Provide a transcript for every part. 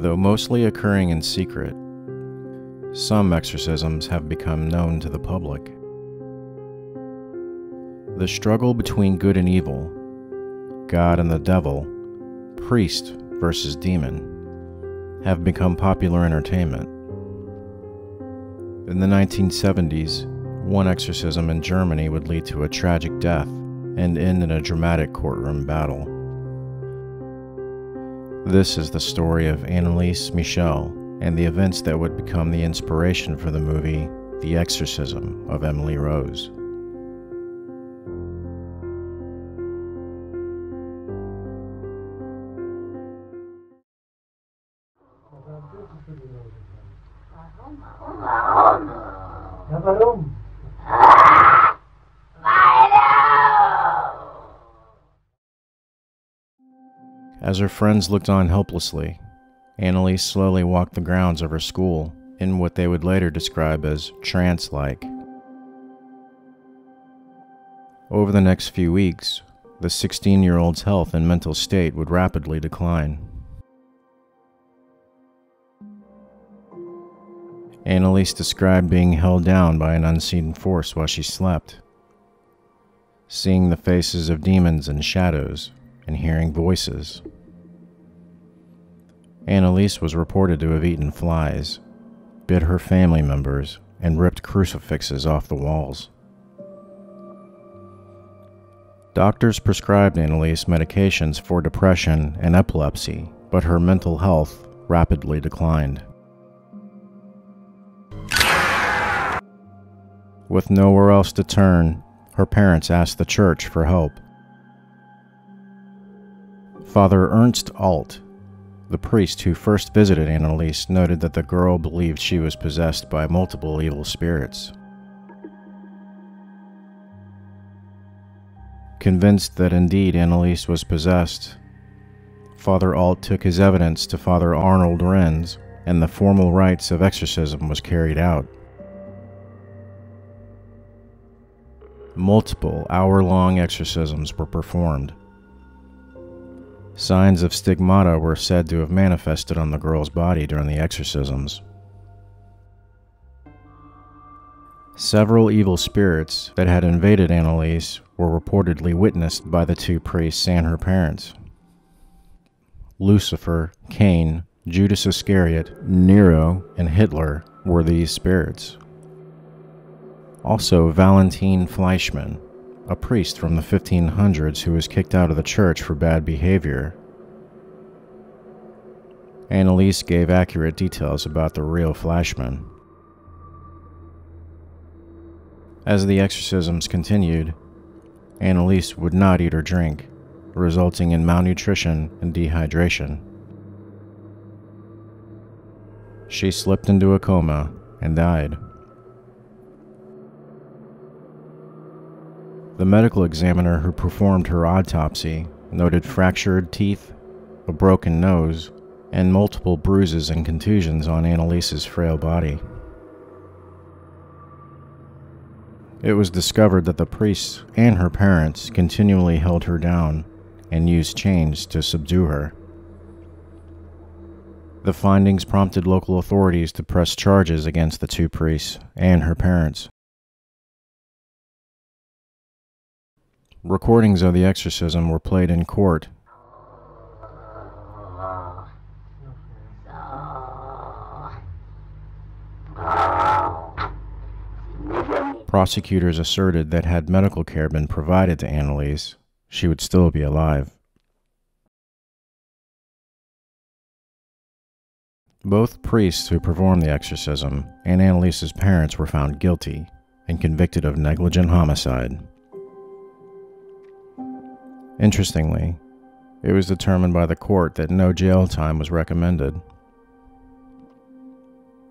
Though mostly occurring in secret, some exorcisms have become known to the public. The struggle between good and evil, God and the devil, priest versus demon, have become popular entertainment. In the 1970s, one exorcism in Germany would lead to a tragic death and end in a dramatic courtroom battle. This is the story of Anneliese Michel and the events that would become the inspiration for the movie The Exorcism of Emily Rose. Ja, warum? As her friends looked on helplessly, Anneliese slowly walked the grounds of her school in what they would later describe as trance-like. Over the next few weeks, the 16-year-old's health and mental state would rapidly decline. Anneliese described being held down by an unseen force while she slept, seeing the faces of demons and shadows, and hearing voices. Anneliese was reported to have eaten flies, bit her family members, and ripped crucifixes off the walls. Doctors prescribed Anneliese medications for depression and epilepsy, but her mental health rapidly declined. With nowhere else to turn, her parents asked the church for help. Father Ernst Alt, the priest who first visited Anneliese, noted that the girl believed she was possessed by multiple evil spirits. Convinced that indeed Anneliese was possessed, Father Alt took his evidence to Father Arnold Renz, and the formal rites of exorcism was carried out. Multiple hour-long exorcisms were performed. Signs of stigmata were said to have manifested on the girl's body during the exorcisms. Several evil spirits that had invaded Anneliese were reportedly witnessed by the two priests and her parents. Lucifer, Cain, Judas Iscariot, Nero, and Hitler were these spirits. Also, Valentin Fleischmann, a priest from the 1500s who was kicked out of the church for bad behavior. Anneliese gave accurate details about the real Fleischmann. As the exorcisms continued, Anneliese would not eat or drink, resulting in malnutrition and dehydration. She slipped into a coma and died. The medical examiner who performed her autopsy noted fractured teeth, a broken nose, and multiple bruises and contusions on Anneliese's frail body. It was discovered that the priests and her parents continually held her down and used chains to subdue her. The findings prompted local authorities to press charges against the two priests and her parents. Recordings of the exorcism were played in court. Prosecutors asserted that had medical care been provided to Anneliese, she would still be alive. Both priests who performed the exorcism and Anneliese's parents were found guilty and convicted of negligent homicide. Interestingly, it was determined by the court that no jail time was recommended.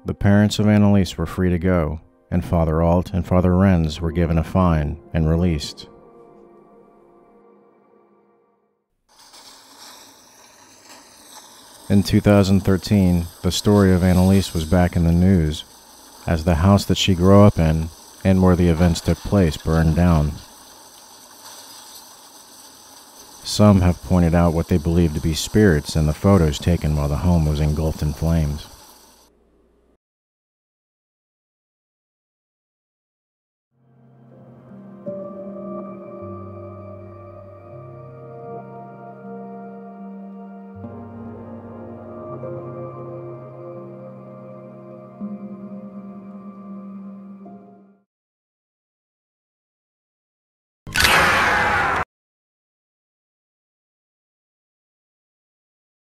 The parents of Anneliese were free to go, and Father Alt and Father Renz were given a fine and released. In 2013, the story of Anneliese was back in the news, as the house that she grew up in and where the events took place burned down. Some have pointed out what they believe to be spirits in the photos taken while the home was engulfed in flames.